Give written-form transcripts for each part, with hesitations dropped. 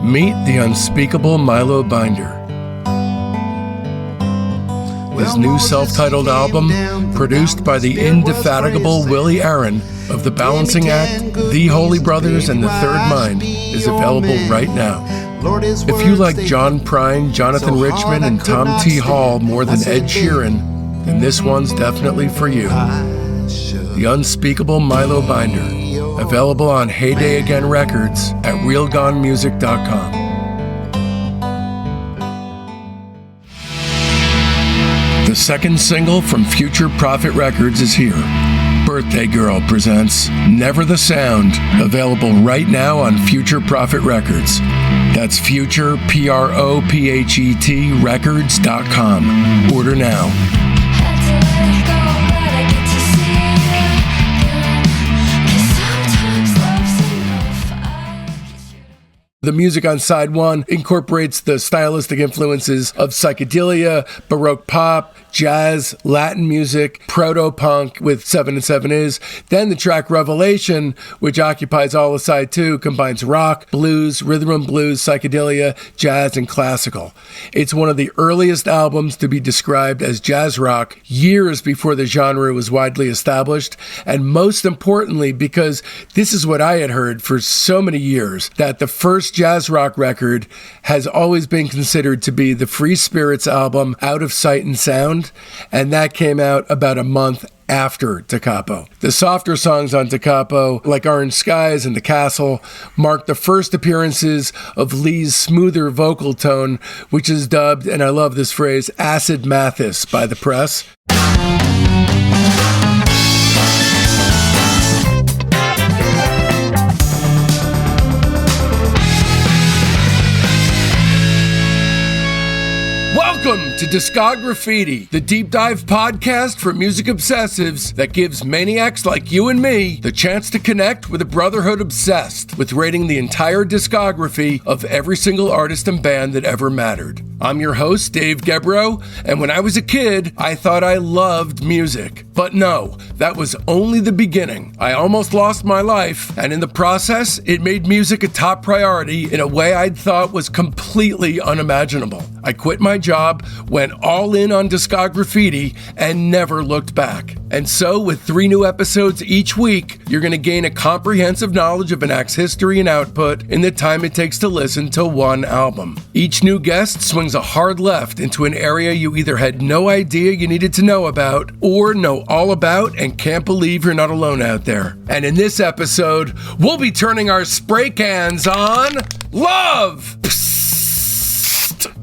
Meet the unspeakable Milo Binder. His new self-titled album, produced by the indefatigable Willie Aaron of The Balancing Act, The Holy Brothers, and The Third Mind, is available right now. If you like John Prine, Jonathan Richman, and Tom T. Hall more than Ed Sheeran, then this one's definitely for you. The Unspeakable Milo Binder, available on Heyday Again Records at realgonemusic.com. The second single from Future Prophet Records is here. Birthday Girl presents Never the Sound, available right now on Future Prophet Records. That's Future, Prophet, records.com. Order now. The music on side one incorporates the stylistic influences of psychedelia, Baroque pop, jazz, Latin music, proto-punk with 7 and 7 Is. Then the track Revelation, which occupies all of side two, combines rock, blues, rhythm and blues, psychedelia, jazz, and classical. It's one of the earliest albums to be described as jazz rock, years before the genre was widely established, and most importantly, because this is what I had heard for so many years, that the first jazz rock record has always been considered to be the Free Spirits album, Out of Sight and Sound, and that came out about a month after Da Capo. The softer songs on Da Capo, like Orange Skies and The Castle, marked the first appearances of Lee's smoother vocal tone, which is dubbed, and I love this phrase, acid Mathis by the press. Welcome to Discograffiti, the deep dive podcast for music obsessives that gives maniacs like you and me the chance to connect with a brotherhood obsessed with rating the entire discography of every single artist and band that ever mattered. I'm your host, Dave Gebroe, and when I was a kid, I thought I loved music. But no, that was only the beginning. I almost lost my life, and in the process, it made music a top priority in a way I'd thought was completely unimaginable. I quit my job, went all in on Discograffiti, and never looked back. And so, with 3 new episodes each week, you're going to gain a comprehensive knowledge of an act's history and output in the time it takes to listen to one album. Each new guest swings a hard left into an area you either had no idea you needed to know about, or know all about and can't believe you're not alone out there. And in this episode, we'll be turning our spray cans on love!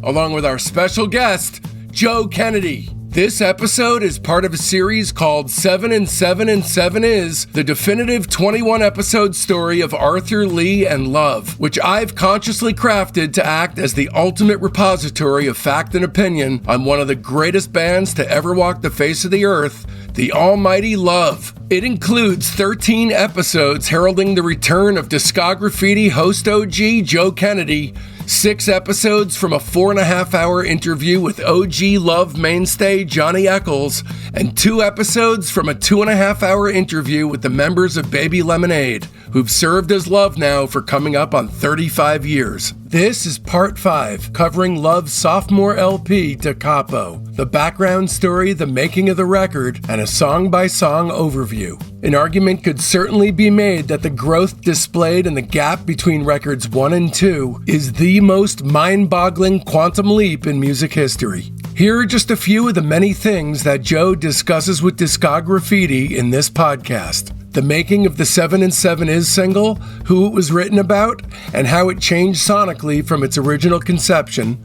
Along with our special guest, Joe Kennedy. This episode is part of a series called 7 and 7 and 7 Is, the definitive 21-episode story of Arthur Lee and love, which I've consciously crafted to act as the ultimate repository of fact and opinion on one of the greatest bands to ever walk the face of the earth, the almighty Love. It includes 13 episodes heralding the return of Discograffiti host OG Joe Kennedy, 6 episodes from a 4.5-hour interview with OG Love mainstay Johnny Echols, and 2 episodes from a 2.5-hour interview with the members of Baby Lemonade, who've served as Love now for coming up on 35 years. This is part 5, covering Love's sophomore LP, Da Capo, the background story, the making of the record, and a song-by-song overview. An argument could certainly be made that the growth displayed in the gap between records 1 and 2 is the most mind-boggling quantum leap in music history. Here are just a few of the many things that Joe discusses with Discograffiti in this podcast. The making of the 7 and 7 Is single, who it was written about, and how it changed sonically from its original conception.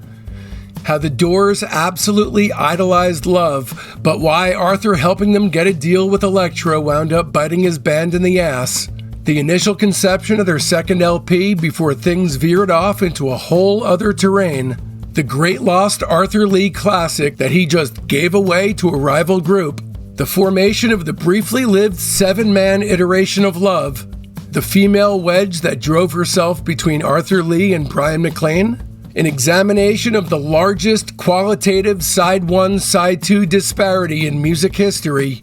How the Doors absolutely idolized Love, but why Arthur helping them get a deal with Elektra wound up biting his band in the ass. The initial conception of their second LP before things veered off into a whole other terrain. The great lost Arthur Lee classic that he just gave away to a rival group. The formation of the briefly lived 7-man iteration of Love. The female wedge that drove herself between Arthur Lee and Brian McLean. An examination of the largest qualitative side 1, side 2 disparity in music history.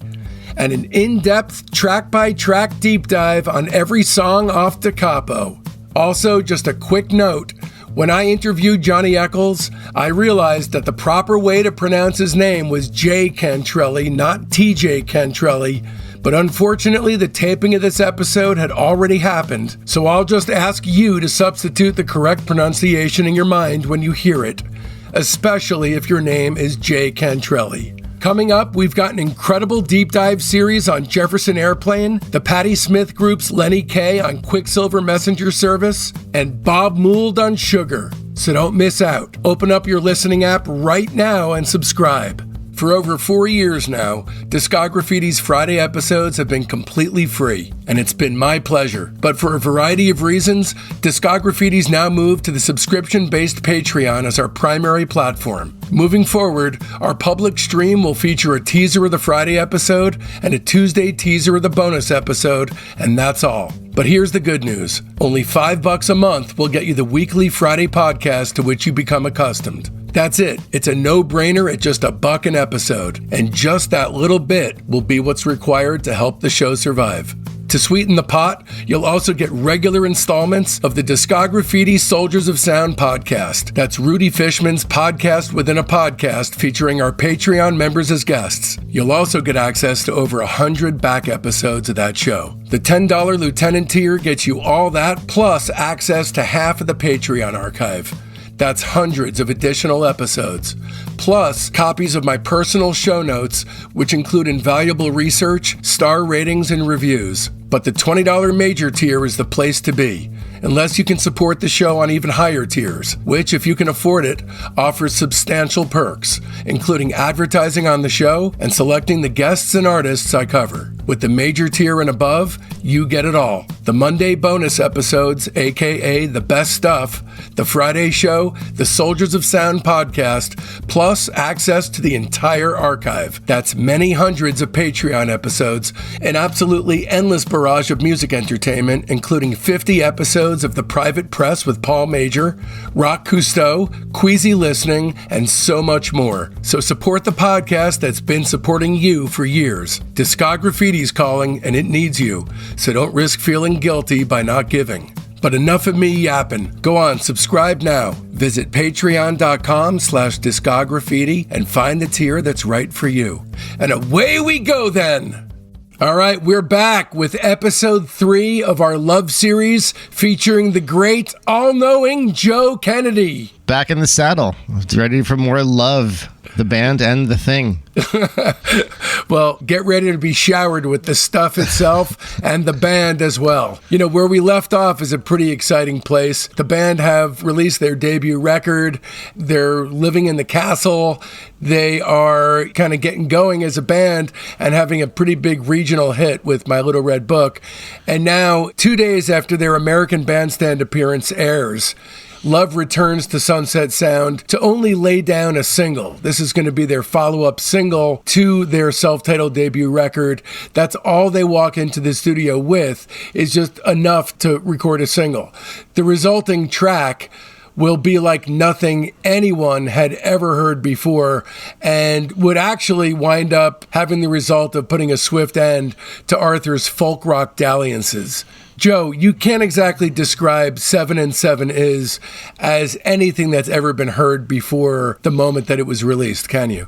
And an in-depth track-by-track deep dive on every song off Da Capo. Also, just a quick note, When I interviewed Johnny Echols, I realized that the proper way to pronounce his name was J. Cantrelli, not TJ Cantrelli. But unfortunately, the taping of this episode had already happened, so I'll just ask you to substitute the correct pronunciation in your mind when you hear it, especially if your name is J. Cantrelli. Coming up, we've got an incredible deep dive series on Jefferson Airplane, the Patti Smith Group's Lenny Kaye on Quicksilver Messenger Service, and Bob Mould on Sugar. So don't miss out. Open up your listening app right now and subscribe. For over 4 years now, Discograffiti's Friday episodes have been completely free, and it's been my pleasure. But for a variety of reasons, Discograffiti's now moved to the subscription-based Patreon as our primary platform. Moving forward, our public stream will feature a teaser of the Friday episode and a Tuesday teaser of the bonus episode, and that's all. But here's the good news. Only $5 a month will get you the weekly Friday podcast to which you become accustomed. That's it. It's a no-brainer at just $1 an episode. And just that little bit will be what's required to help the show survive. To sweeten the pot, you'll also get regular installments of the Discograffiti Soldiers of Sound podcast. That's Rudy Fishman's podcast within a podcast featuring our Patreon members as guests. You'll also get access to over 100 back episodes of that show. The $10 Lieutenant tier gets you all that, plus access to half of the Patreon archive. That's hundreds of additional episodes, plus copies of my personal show notes, which include invaluable research, star ratings, and reviews. But the $20 major tier is the place to be, unless you can support the show on even higher tiers, which, if you can afford it, offers substantial perks, including advertising on the show and selecting the guests and artists I cover. With the major tier and above, you get it all. The Monday bonus episodes, aka the best stuff, the Friday show, the Soldiers of Sound podcast, plus access to the entire archive. That's many hundreds of Patreon episodes, an absolutely endless barrage of music entertainment, including 50 episodes of The Private Press with Paul Major, Rock Cousteau, Queasy Listening, and so much more. So support the podcast that's been supporting you for years. Discograffiti's calling, and it needs you, so don't risk feeling guilty by not giving. But enough of me yapping. Go on, subscribe now. Visit patreon.com/discograffiti and find the tier that's right for you. And away we go then. All right, we're back with episode 3 of our love series featuring the great, all-knowing Joe Kennedy. Back in the saddle, ready for more love, the band and the thing. Well, get ready to be showered with the stuff itself and the band as well. You know, where we left off is a pretty exciting place. The band have released their debut record. They're living in the castle. They are kind of getting going as a band and having a pretty big regional hit with My Little Red Book. And now, 2 days after their American Bandstand appearance airs, Love returns to Sunset Sound to only lay down a single. This is going to be their follow-up single to their self-titled debut record. That's all they walk into the studio with, is just enough to record a single. The resulting track will be like nothing anyone had ever heard before and would actually wind up having the result of putting a swift end to Arthur's folk rock dalliances. Joe, you can't exactly describe 7 and 7 Is as anything that's ever been heard before the moment that it was released, can you?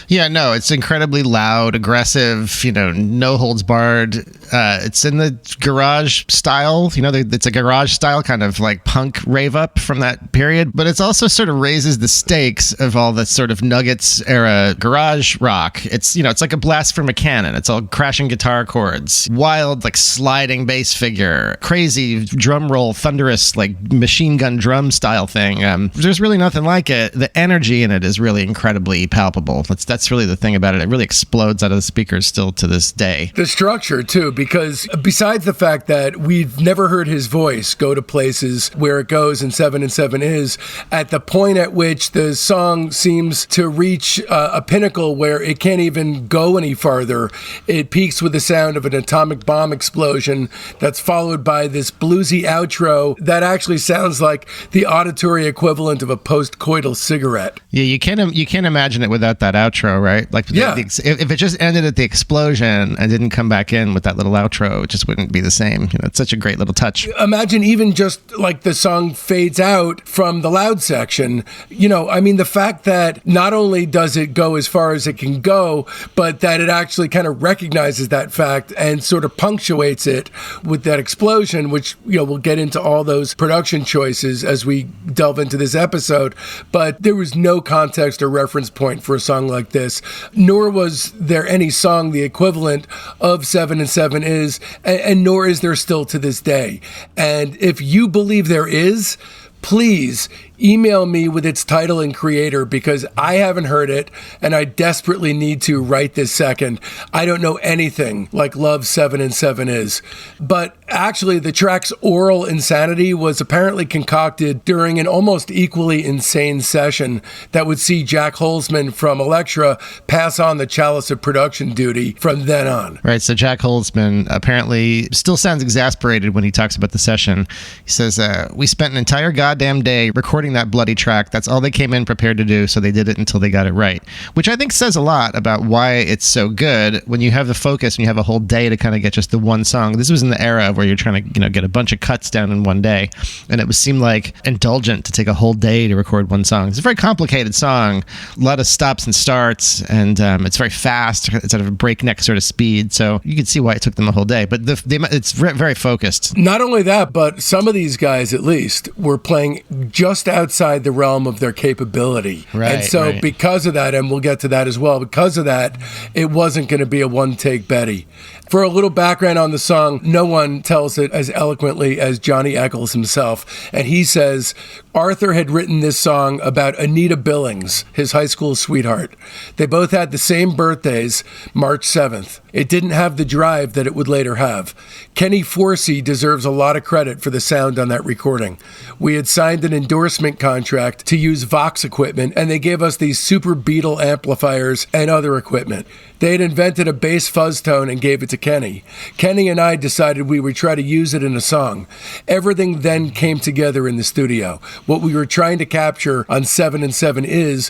Yeah, no, it's incredibly loud, aggressive, no holds barred. It's in the garage style, it's a garage style kind of like punk rave up from that period, but it's also sort of raises the stakes of all the sort of Nuggets era garage rock. It's, it's like a blast from a cannon. It's all crashing guitar chords, wild, like sliding bass figure, crazy drum roll, thunderous, like machine gun drum style thing. There's really nothing like it. The energy in it is really incredibly palpable. That's really the thing about it. It really explodes out of the speakers still to this day. The structure, too, because besides the fact that we've never heard his voice go to places where it goes in 7 and 7 Is, at the point at which the song seems to reach a pinnacle where it can't even go any farther, it peaks with the sound of an atomic bomb explosion that's followed by this bluesy outro that actually sounds like the auditory equivalent of a post-coital cigarette. Yeah, you can't imagine it without that outro, right? Like, yeah. If it just ended at the explosion and didn't come back in with that little outro, it just wouldn't be the same. It's such a great little touch. Imagine even just like the song fades out from the loud section. The fact that not only does it go as far as it can go, but that it actually kind of recognizes that fact and sort of punctuates it with that explosion, which, we'll get into all those production choices as we delve into this episode. But there was no context or reference point for a song like this, nor was there any song the equivalent of 7 and 7 is, and nor is there still to this day. And if you believe there is, please email me with its title and creator, because I haven't heard it and I desperately need to right this second. I don't know anything like Love 7 and 7 is. But actually, the track's oral insanity was apparently concocted during an almost equally insane session that would see Jack Holzman from Elektra pass on the chalice of production duty from then on. Right, so Jack Holzman apparently still sounds exasperated when he talks about the session. He says, we spent an entire goddamn day recording that bloody track. That's all they came in prepared to do, so they did it until they got it right. Which I think says a lot about why it's so good when you have the focus and you have a whole day to kind of get just the one song. This was in the era where you're trying to, get a bunch of cuts down in one day, and it seemed like indulgent to take a whole day to record one song. It's a very complicated song, a lot of stops and starts, and it's very fast. It's at a breakneck sort of speed, so you can see why it took them a whole day. But it's very focused. Not only that, but some of these guys, at least, were playing just outside the realm of their capability. Right, and so right. Because of that, and we'll get to that as well, because of that, it wasn't going to be a one-take Betty. For a little background on the song, no one tells it as eloquently as Johnny Echols himself. And he says, Arthur had written this song about Anita Billings, his high school sweetheart. They both had the same birthdays, March 7th. It didn't have the drive that it would later have. Kenny Forsey deserves a lot of credit for the sound on that recording. We had signed an endorsement contract to use Vox equipment, and they gave us these Super Beetle amplifiers and other equipment. They had invented a bass fuzz tone and gave it to Kenny. Kenny and I decided we would try to use it in a song. Everything then came together in the studio. What we were trying to capture on 7 and 7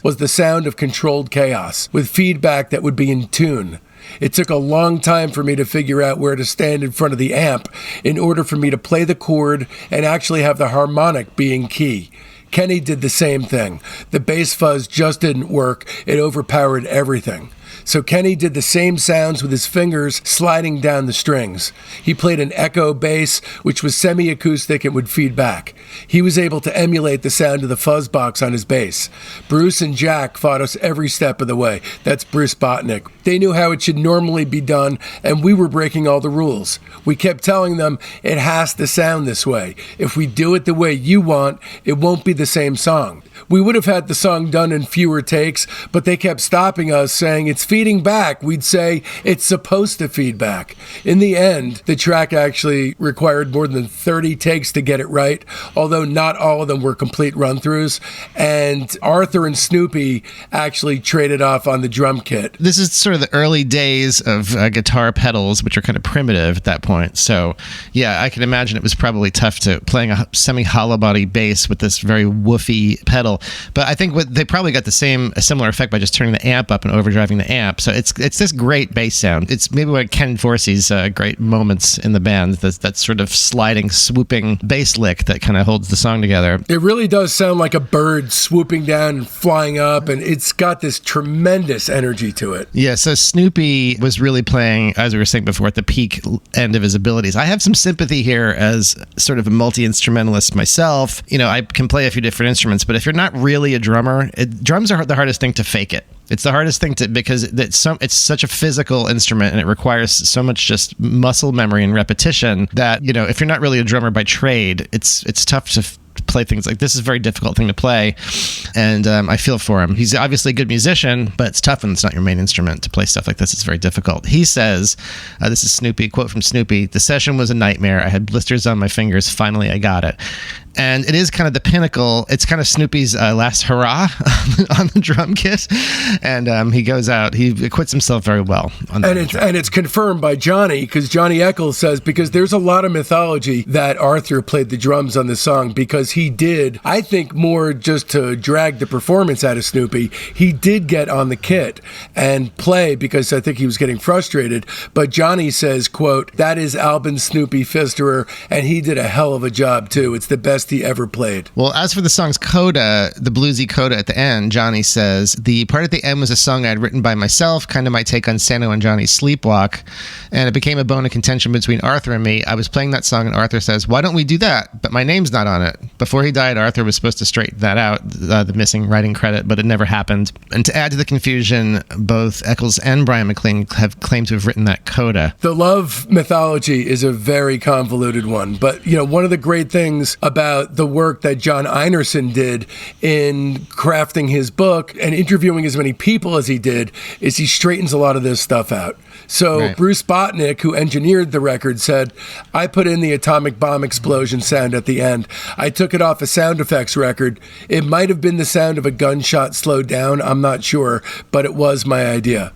was the sound of controlled chaos, with feedback that would be in tune. It took a long time for me to figure out where to stand in front of the amp in order for me to play the chord and actually have the harmonic be in key. Kenny did the same thing. The bass fuzz just didn't work. It overpowered everything. So Kenny did the same sounds with his fingers sliding down the strings. He played an echo bass, which was semi-acoustic and would feed back. He was able to emulate the sound of the fuzz box on his bass. Bruce and Jack fought us every step of the way. That's Bruce Botnick. They knew how it should normally be done, and we were breaking all the rules. We kept telling them it has to sound this way. If we do it the way you want, it won't be the same song. We would have had the song done in fewer takes, but they kept stopping us, saying it's feeding back. We'd say it's supposed to feed back. In the end, the track actually required more than 30 takes to get it right, although not all of them were complete run-throughs. And Arthur and Snoopy actually traded off on the drum kit. This is sort of the early days of guitar pedals, which are kind of primitive at that point. So, yeah, I can imagine it was probably tough to playing a semi-hollow body bass with this very woofy pedal. But I think they probably got a similar effect by just turning the amp up and overdriving the amp. So it's this great bass sound. It's maybe one of Ken Forsey's great moments in the band, that sort of sliding, swooping bass lick that kind of holds the song together. It really does sound like a bird swooping down and flying up, and it's got this tremendous energy to it. Yeah, so Snoopy was really playing, as we were saying before, at the peak end of his abilities. I have some sympathy here as sort of a multi-instrumentalist myself. I can play a few different instruments, but if you're not really a drummer, drums are the hardest thing to fake it. It's the hardest thing because it's such a physical instrument and it requires so much just muscle memory and repetition that, if you're not really a drummer by trade, it's tough to play things like this. Is a very difficult thing to play, and I feel for him. He's obviously a good musician, but it's tough when it's not your main instrument to play stuff like this. It's very difficult. He says, this is Snoopy, quote from Snoopy, "The session was a nightmare. I had blisters on my fingers. Finally, I got it." And it is kind of the pinnacle. It's kind of Snoopy's last hurrah on the drum kit. And he goes out. He acquits himself very well on that. And it's confirmed by Johnny, because Johnny Echols says, because there's a lot of mythology that Arthur played the drums on this song, because he did, I think more just to drag the performance out of Snoopy, he did get on the kit and play because I think he was getting frustrated. But Johnny says, quote, "That is Albin Snoopy Pfisterer, and he did a hell of a job too. It's the best best he ever played. Well, as for the song's coda, the bluesy coda at the end, Johnny says, the part at the end was a song I'd written by myself, kind of my take on Sano and Johnny's Sleepwalk, and it became a bone of contention between Arthur and me. I was playing that song and Arthur says, why don't we do that? But my name's not on it. Before he died, Arthur was supposed to straighten that out, the missing writing credit, but it never happened. And to add to the confusion, both Echols and Brian McLean have claimed to have written that coda. The love mythology is a very convoluted one, but one of the great things about the work that John Einerson did in crafting his book and interviewing as many people as he did is he straightens a lot of this stuff out. So right. Bruce Botnick, who engineered the record, said, I put in the atomic bomb explosion sound at the end. I took it off a sound effects record. It might have been the sound of a gunshot slowed down, I'm not sure, but it was my idea.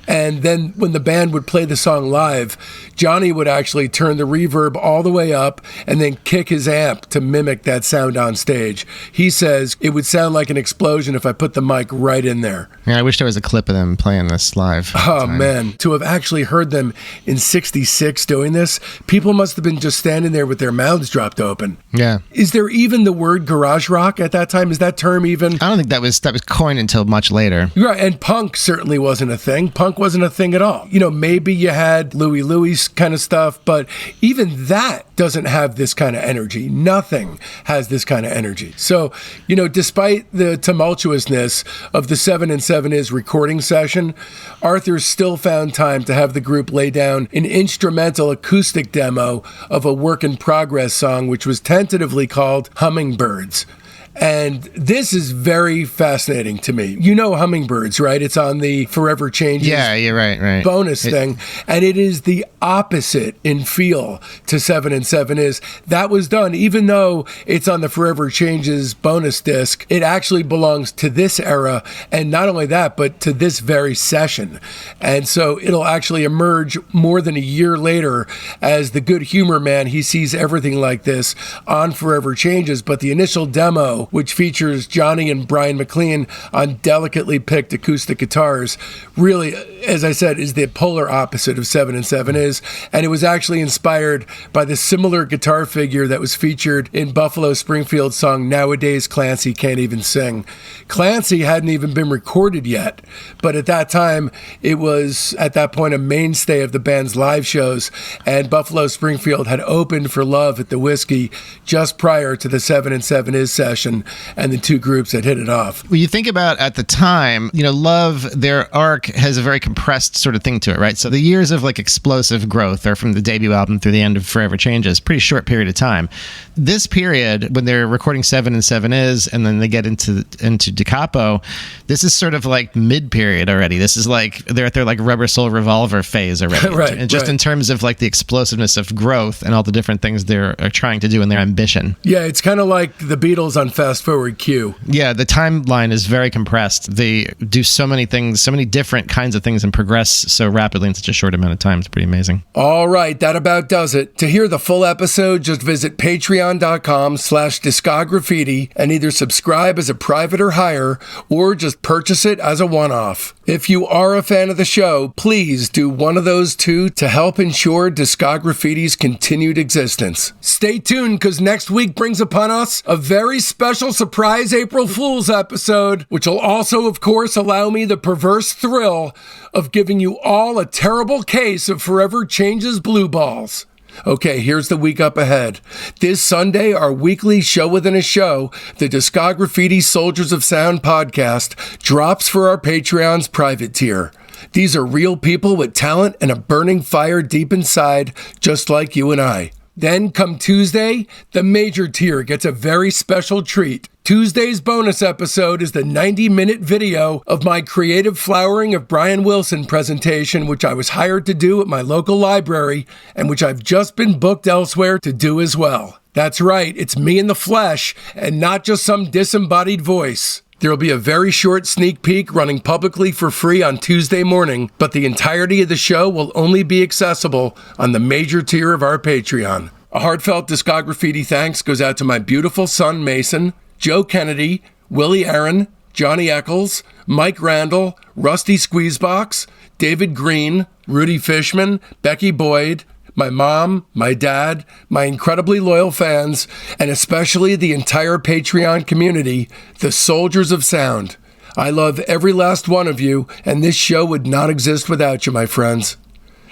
And then when the band would play the song live, Johnny would actually turn the reverb all the way up and then kick his amp to mimic that sound on stage. He says it would sound like an explosion if I put the mic right in there. Yeah, I wish there was a clip of them playing this live. Oh, man. To have actually heard them in 66 doing this, people must have been just standing there with their mouths dropped open. Yeah. Is there even the word garage rock at that time? Is that term even? I don't think that was coined until much later. Right, and punk certainly wasn't a thing. Punk wasn't a thing at all. Maybe you had Louie kind of stuff, but even that doesn't have this kind of energy. Nothing has this kind of energy. So, despite the tumultuousness of the 7 and 7 Is recording session, Arthur still found time to have the group lay down an instrumental acoustic demo of a work in progress song, which was tentatively called Hummingbirds. And this is very fascinating to me. Hummingbirds, right? It's on the Forever Changes you're right. bonus thing. And it is the opposite in feel to 7 and 7 Is. That was done, even though it's on the Forever Changes bonus disc, it actually belongs to this era. And not only that, but to this very session. And so it'll actually emerge more than a year later as the Good Humor Man. He sees everything like this on Forever Changes. But the initial demo, which features Johnny and Brian McLean on delicately picked acoustic guitars, really, as I said, is the polar opposite of 7 and 7 Is. And it was actually inspired by the similar guitar figure that was featured in Buffalo Springfield's song Nowadays Clancy Can't Even Sing. Clancy hadn't even been recorded yet, but at that time, it was at that point a mainstay of the band's live shows, and Buffalo Springfield had opened for Love at the Whiskey just prior to the 7 and 7 Is session, and the two groups had hit it off. Well, you think about at the time, Love, their arc has a very compressed sort of thing to it, right? So the years of explosive growth are from the debut album through the end of Forever Changes, pretty short period of time. This period, when they're recording 7 and 7 Is, and then they get into Da Capo, this is sort of mid-period already. This is they're at their Rubber Soul Revolver phase already. Right, and just in terms of the explosiveness of growth and all the different things they're trying to do in their ambition. Yeah, it's kind of like the Beatles on Fast Forward Q. Yeah, the timeline is very compressed. They do so many things, so many different kinds of things, and progress so rapidly in such a short amount of time. It's pretty amazing. All right, that about does it. To hear the full episode, just visit patreon.com/Discograffiti and either subscribe as a private or higher, or just purchase it as a one-off. If you are a fan of the show, please do one of those two to help ensure Discograffiti's continued existence. Stay tuned, because next week brings upon us a very special surprise April Fool's episode, which will also, of course, allow me the perverse thrill of giving you all a terrible case of Forever Changes blue balls. Okay, here's the week up ahead. This Sunday, our weekly show within a show, the Discograffiti Soldiers of Sound podcast, drops for our Patreon's private tier. These are real people with talent and a burning fire deep inside, just like you and I. Then, come Tuesday, the major tier gets a very special treat. Tuesday's bonus episode is the 90-minute video of my Creative Flowering of Brian Wilson presentation, which I was hired to do at my local library, and which I've just been booked elsewhere to do as well. That's right, it's me in the flesh, and not just some disembodied voice. There will be a very short sneak peek running publicly for free on Tuesday morning, but the entirety of the show will only be accessible on the major tier of our Patreon. A heartfelt Discograffiti thanks goes out to my beautiful son, Mason, Joe Kennedy, Willie Aaron, Johnny Echols, Mike Randall, Rusty Squeezebox, David Green, Rudy Fishman, Becky Boyd, my mom, my dad, my incredibly loyal fans, and especially the entire Patreon community, the Soldiers of Sound. I love every last one of you, and this show would not exist without you, my friends.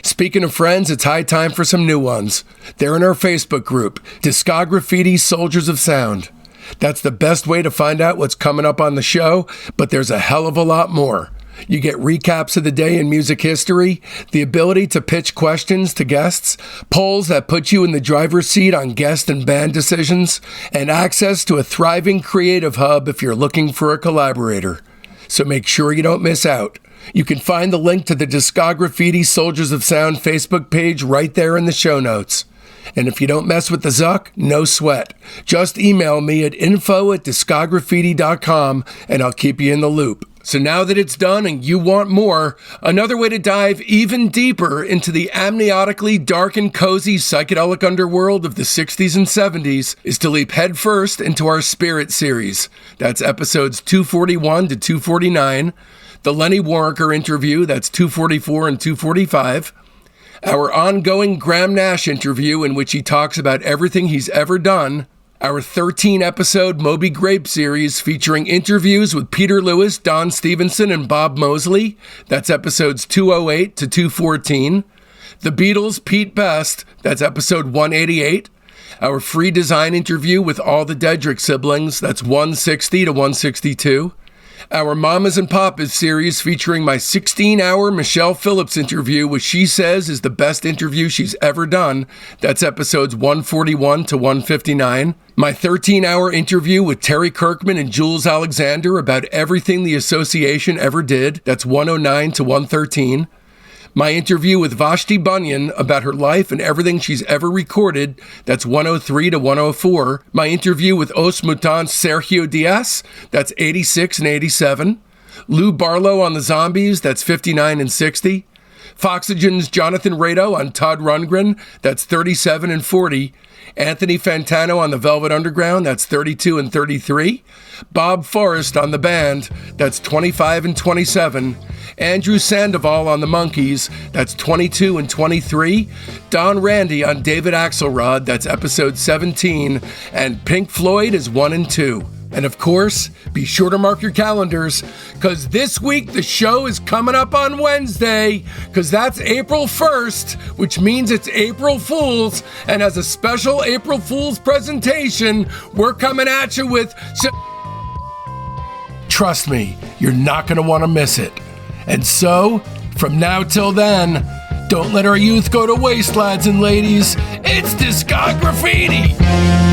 Speaking of friends, it's high time for some new ones. They're in our Facebook group, Discograffiti Soldiers of Sound. That's the best way to find out what's coming up on the show, but there's a hell of a lot more. You get recaps of the day in music history, the ability to pitch questions to guests, polls that put you in the driver's seat on guest and band decisions, and access to a thriving creative hub if you're looking for a collaborator. So make sure you don't miss out. You can find the link to the Discograffiti Soldiers of Sound Facebook page right there in the show notes. And if you don't mess with the Zuck, no sweat. Just email me at info@discograffiti.com and I'll keep you in the loop. So now that it's done and you want more, another way to dive even deeper into the amniotically dark and cozy psychedelic underworld of the 60s and 70s is to leap headfirst into our Spirit series. That's episodes 241 to 249, the Lenny Waronker interview, that's 244 and 245, our ongoing Graham Nash interview in which he talks about everything he's ever done, our 13-episode Moby Grape series featuring interviews with Peter Lewis, Don Stevenson, and Bob Mosley. That's episodes 208 to 214. The Beatles' Pete Best. That's episode 188. Our free design interview with all the Dedrick siblings. That's 160 to 162. Our Mamas and Papas series featuring my 16-hour Michelle Phillips interview, which she says is the best interview she's ever done. That's episodes 141 to 159. My 13-hour interview with Terry Kirkman and Jules Alexander about everything the association ever did. That's 109 to 113. My interview with Vashti Bunyan about her life and everything she's ever recorded, that's 103 to 104. My interview with Os Mutants Sergio Diaz, that's 86 and 87. Lou Barlow on the Zombies, that's 59 and 60. Foxygen's Jonathan Rado on Todd Rundgren, that's 37 and 40. Anthony Fantano on the Velvet Underground, that's 32 and 33. Bob Forrest on the band, that's 25 and 27. Andrew Sandoval on the Monkees, that's 22 and 23. Don Randy on David Axelrod, that's episode 17. And Pink Floyd is 1 and 2. And of course, be sure to mark your calendars, because this week the show is coming up on Wednesday, because that's April 1st, which means it's April Fool's, and as a special April Fool's presentation, we're coming at you with Trust me, you're not going to want to miss it. And so, from now till then, don't let our youth go to waste, lads and ladies. It's Discograffiti!